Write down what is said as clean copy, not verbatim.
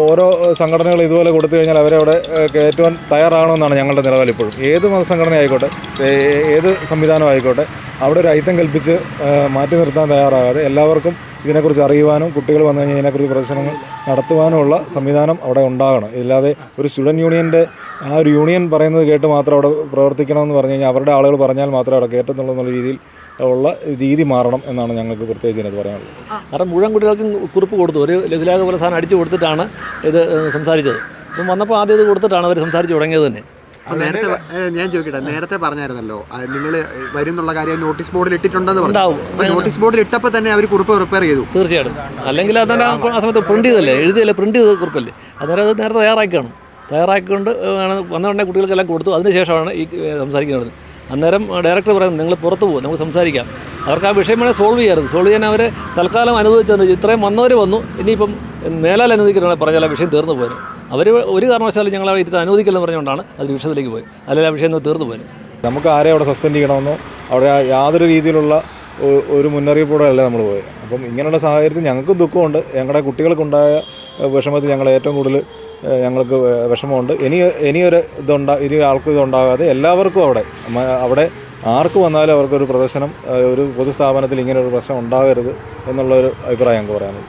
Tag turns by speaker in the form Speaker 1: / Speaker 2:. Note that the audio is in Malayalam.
Speaker 1: ഓരോ സംഘടനകൾ ഇതുപോലെ കൊടുത്തു കഴിഞ്ഞാൽ അവരവിടെ കയറ്റുവാൻ തയ്യാറാകണമെന്നാണ് ഞങ്ങളുടെ നിലപാട് ഇപ്പോഴും. ഏത് മതസംഘടന ആയിക്കോട്ടെ, ഏത് സംവിധാനം ആയിക്കോട്ടെ, അവിടെ ഒരു ഐത്തം കൽപ്പിച്ച് മാറ്റി നിർത്താൻ തയ്യാറാകാതെ എല്ലാവർക്കും ഇതിനെക്കുറിച്ച് അറിയുവാനും കുട്ടികൾ വന്നു കഴിഞ്ഞാൽ ഇതിനെക്കുറിച്ച് പ്രദർശനങ്ങൾ നടത്തുവാനുമുള്ള സംവിധാനം അവിടെ ഉണ്ടാകണം. ഇല്ലാതെ ഒരു സ്റ്റുഡൻറ്റ് യൂണിയൻ്റെ ആ ഒരു യൂണിയൻ പറയുന്നത് കേട്ട് മാത്രം അവിടെ പ്രവർത്തിക്കണമെന്ന് പറഞ്ഞു കഴിഞ്ഞാൽ അവരുടെ ആളുകൾ പറഞ്ഞാൽ മാത്രമേ അവിടെ കയറ്റത്തുള്ളൂ രീതിയിൽ ഉള്ള രീതി മാറണം എന്നാണ് ഞങ്ങൾക്ക് പ്രത്യേകിച്ച് ഇതിനകത്ത് പറയാനുള്ളത്.
Speaker 2: കാരണം മുഴുവൻ കുട്ടികൾക്കും കുറിപ്പ് കൊടുത്തു, ഒരു ലഘുലേഖ പോലെ സാധനം അടിച്ചു കൊടുത്തിട്ടാണ് ഇത് സംസാരിച്ചത്. അപ്പം വന്നപ്പോൾ ആദ്യം ഇത് കൊടുത്തിട്ടാണ് അവർ സംസാരിച്ച് തുടങ്ങിയത് തന്നെ.
Speaker 3: നേരത്തെ ഞാൻ ചോദിക്കട്ടെ, നേരത്തെ പറഞ്ഞായിരുന്നല്ലോ നിങ്ങൾ വരും എന്നുള്ള കാര്യം നോട്ടീസ് ബോർഡിൽ ഇട്ടിട്ടുണ്ടെന്ന് പറഞ്ഞു. നോട്ടീസ് ബോർഡിൽ ഇട്ടപ്പോൾ തന്നെ അവർ കുറിപ്പ് പ്രിപ്പയർ ചെയ്തു.
Speaker 2: തീർച്ചയായിട്ടും, അല്ലെങ്കിൽ അതന്നെ ആ സമയത്ത് പ്രിന്റ് ചെയ്തല്ലേ, എഴുതിയല്ലേ, പ്രിന്റ് ചെയ്ത കുറിപ്പല്ലേ, അന്നേരം അത് നേരത്തെ തയ്യാറാക്കിക്കൊണ്ട് വന്ന ഉടനെ കുട്ടികൾക്കെല്ലാം കൊടുത്തു. അതിനുശേഷമാണ് ഈ സംസാരിക്കുന്നത്. അന്നേരം ഡയറക്ടർ പറയുന്നത് നിങ്ങൾ പുറത്ത് പോകും, നമുക്ക് സംസാരിക്കാം. അവർക്ക് ആ വിഷയം വേണേൽ സോൾവ് ചെയ്യാൻ അവർ തൽക്കാലം അനുവദിച്ചത്. ഇത്രയും വന്നവർ വന്നു, ഇനിയിപ്പം മേലാൽ അനുവദിക്കണം പറഞ്ഞാൽ ആ വിഷയം തീർന്നു പോയത്. അവർ ഒരു കാരണവശാലും ഞങ്ങൾ അവിടെ ഇരുന്ന് അനുവദിക്കില്ലെന്ന് പറഞ്ഞുകൊണ്ടാണ് അത് വിഷയത്തിലേക്ക് പോയത്. അല്ലെങ്കിൽ ആ വിഷയം തീർന്നു പോയത്.
Speaker 1: നമുക്ക് ആരെ അവിടെ സസ്പെൻഡ് ചെയ്യണമെന്നോ അവിടെ യാതൊരു രീതിയിലുള്ള ഒരു മുന്നറിയിപ്പോടെ അല്ല നമ്മൾ പോയത്. അപ്പം ഇങ്ങനെയുള്ള സാഹചര്യത്തിൽ ഞങ്ങൾക്കും ദുഃഖമുണ്ട്. ഞങ്ങളുടെ കുട്ടികൾക്കുണ്ടായ വിഷമത്തിൽ ഞങ്ങൾ ഏറ്റവും കൂടുതൽ ഞങ്ങൾക്ക് വിഷമമുണ്ട്. ഇനി ആൾക്കും ഇതുണ്ടാകാതെ എല്ലാവർക്കും അവിടെ ആർക്ക് വന്നാലും അവർക്കൊരു പ്രദർശനം, ഒരു പൊതുസ്ഥാപനത്തിൽ ഇങ്ങനെ ഒരു പ്രശ്നം ഉണ്ടാകരുത് എന്നുള്ളൊരു അഭിപ്രായം ഞങ്ങൾക്ക് പറയാനുള്ളത്.